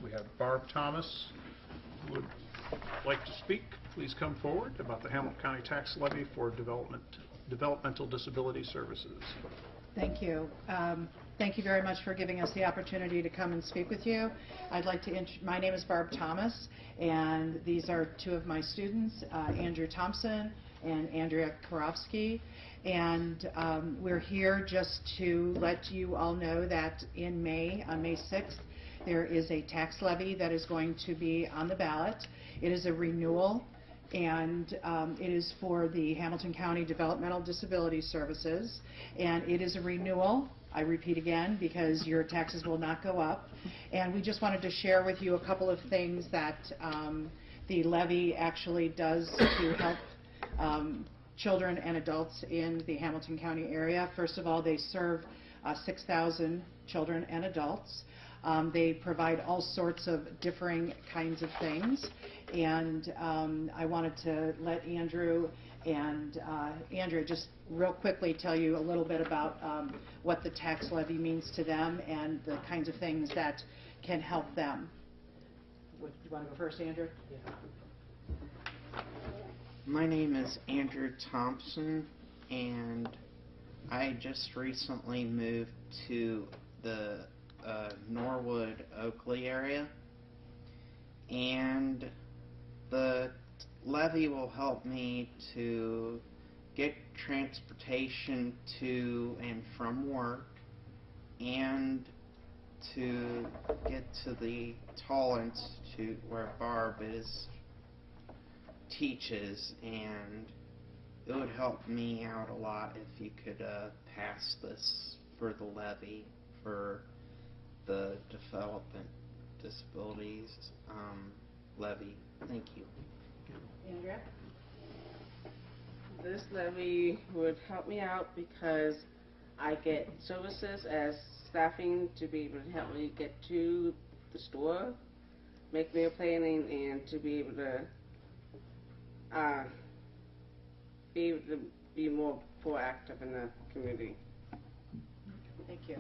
We have Barb Thomas, who would like to speak. Please come forward about the Hamilton County Tax Levy for Developmental Disability Services. Thank you. Thank you very much for giving us the opportunity to come and speak with you. I'd like to my name is Barb Thomas, and these are two of my students, Andrew Thompson and Andrea Karofsky. And we're here just to let you all know that in May, on May 6th, there is a tax levy that is going to be on the ballot. It is a renewal, and it is for the Hamilton County Developmental Disability Services, and it is a renewal. I repeat again, because your taxes will not go up. And we just wanted to share with you a couple of things that the levy actually does to help children and adults in the Hamilton County area. First of all, they serve 6,000 children and adults. They provide all sorts of differing kinds of things, and I wanted to let Andrew and Andrea just real quickly tell you a little bit about what the tax levy means to them and the kinds of things that can help them. Do you want to go first, Andrew? Yeah. My name is Andrew Thompson, and I just recently moved to the Norwood, Oakley area, and the levy will help me to get transportation to and from work, and to get to the Tall Institute where Barb teaches, and it would help me out a lot if you could pass this for the levy for the Development Disabilities levy. Thank you. Andrea? This levy would help me out because I get services as staffing to be able to help me get to the store, make meal planning, and to be able to be more proactive in the community. Thank you.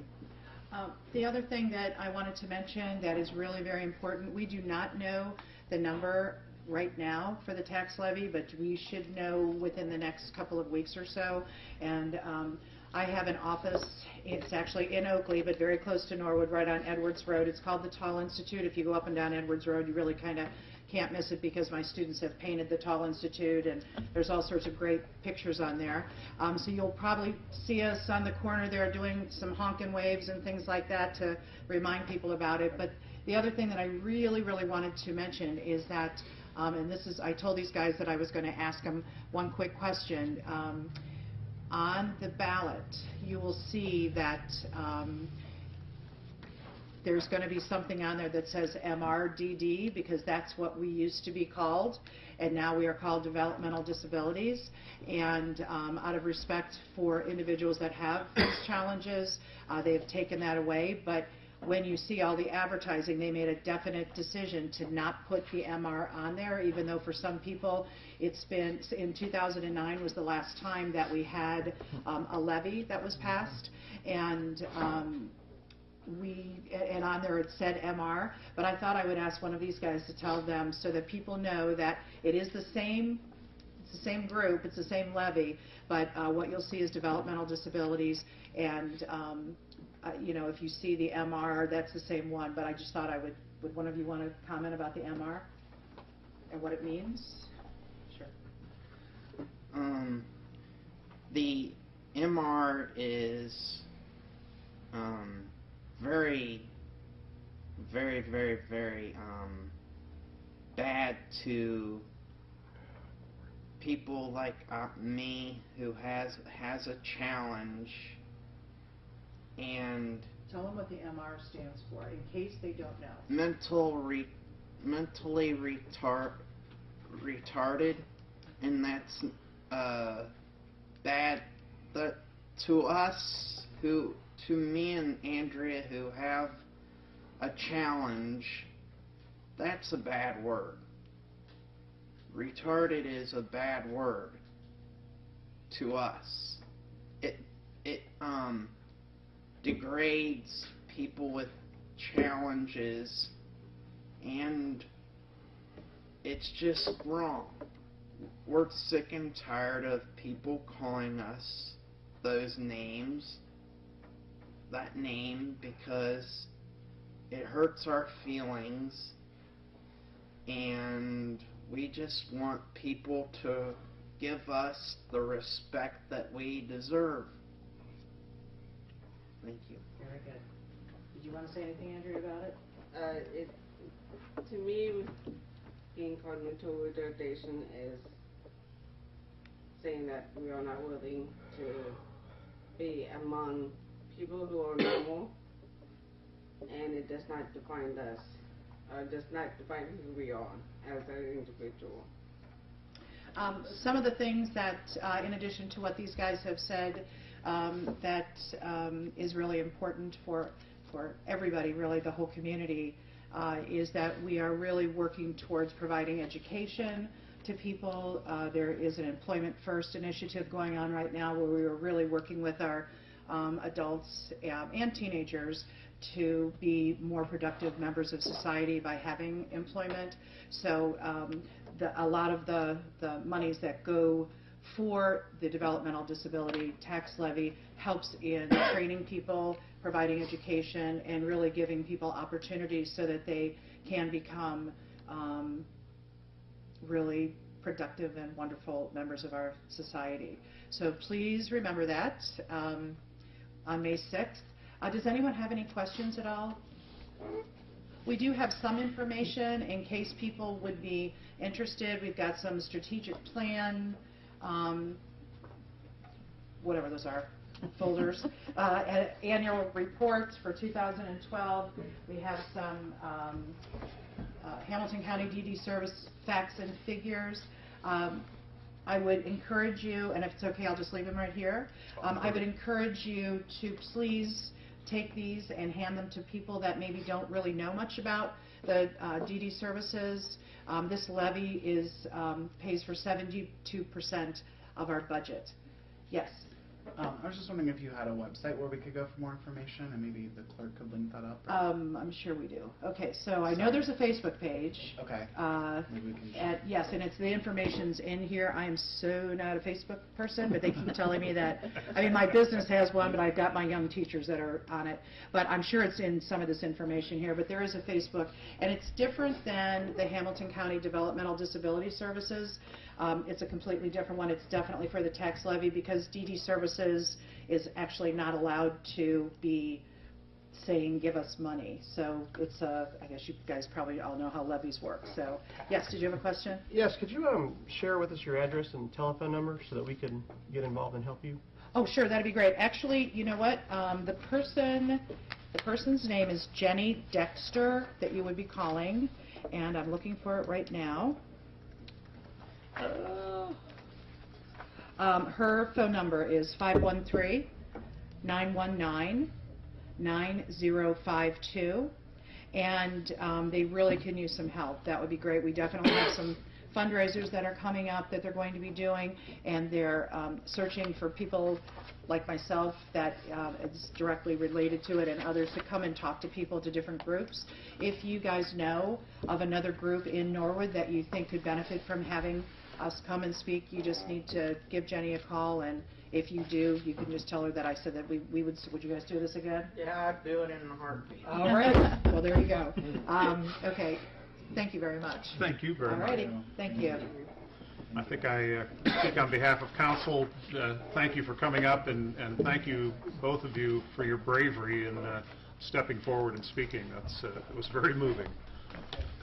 The other thing that I wanted to mention that is really very important, we do not know the number right now for the tax levy, but we should know within the next couple of weeks or so. And I have an office, it's actually in Oakley, but very close to Norwood, right on Edwards Road. It's called the Tall Institute. If you go up and down Edwards Road, you really kind of can't miss it because my students have painted the Tall Institute, and there's all sorts of great pictures on there. So you'll probably see us on the corner there doing some honkin' waves and things like that to remind people about it. But the other thing that I really, really wanted to mention is that, and this is, I told these guys that I was going to ask them one quick question. On the ballot, you will see that there's going to be something on there that says MRDD, because that's what we used to be called, and now we are called Developmental Disabilities. And out of respect for individuals that have these challenges, they have taken that away. But when you see all the advertising, they made a definite decision to not put the MR on there, even though for some people it's been, in 2009 was the last time that we had a levy that was passed, and on there it said MR, but I thought I would ask one of these guys to tell them so that people know that it is the same, it's the same group, it's the same levy, but what you'll see is developmental disabilities, and you know, if you see the MR, that's the same one. But I just thought I would one of you want to comment about the MR and what it means? Sure. The MR is very bad to people like me who has a challenge. And tell them what the MR stands for, in case they don't know. Mentally retarded, and that's bad. To us, to me and Andrea, who have a challenge, that's a bad word. Retarded is a bad word to us. It degrades people with challenges and it's just wrong. We're sick and tired of people calling us those names, that name, because it hurts our feelings, and we just want people to give us the respect that we deserve. Thank you. Very good. Did you want to say anything, Andrew, about it? To me, being called mental retardation is saying that we are not willing to be among people who are normal, and it does not define us, does not define who we are as an individual. Some of the things that, in addition to what these guys have said, that is really important for everybody, really the whole community, is that we are really working towards providing education to people. There is an Employment First initiative going on right now where we are really working with our adults and teenagers to be more productive members of society by having employment. So a lot of the monies that go for the developmental disability tax levy helps in training people, providing education, and really giving people opportunities so that they can become really productive and wonderful members of our society. So please remember that on May 6th. Does anyone have any questions at all? We do have some information in case people would be interested. We've got some strategic plan, whatever those are, folders, annual reports for 2012. We have some Hamilton County DD service facts and figures. I would encourage you, and if it's okay, I'll just leave them right here. I would encourage you to please take these and hand them to people that maybe don't really know much about the DD services. This levy pays for 72% of our budget. Yes? I was just wondering if you had a website where we could go for more information, and maybe the clerk could link that up. I'm sure we do. Okay, so I know there's a Facebook page. Okay. Maybe we can. Yes, and it's the information's in here. I am so not a Facebook person, but they keep telling me that. I mean, my business has one, but I've got my young teachers that are on it. But I'm sure it's in some of this information here. But there is a Facebook, and it's different than the Hamilton County Developmental Disability Services. It's a completely different one. It's definitely for the tax levy because DD Services is actually not allowed to be saying give us money. So it's I guess you guys probably all know how levies work. So yes, did you have a question? Yes, could you share with us your address and telephone number so that we can get involved and help you? Oh, sure, that'd be great. Actually, you know what? The person's name is Jenny Dexter that you would be calling, and I'm looking for it right now. Her phone number is 513-919-9052, and they really can use some help. That would be great. We definitely have some fundraisers that are coming up that they're going to be doing, and they're searching for people like myself that is directly related to it, and others to come and talk to people, to different groups. If you guys know of another group in Norwood that you think could benefit from having us come and speak, you just need to give Jenny a call, and if you do, you can just tell her that I said that we would you guys do this again? Yeah, I'd do it in a heartbeat. All right. Well, there you go. Okay. Thank you very much. Thank you very much. Alrighty. Thank you. I think I speak on behalf of council. Thank you for coming up, and thank you, both of you, for your bravery in stepping forward and speaking. It was very moving.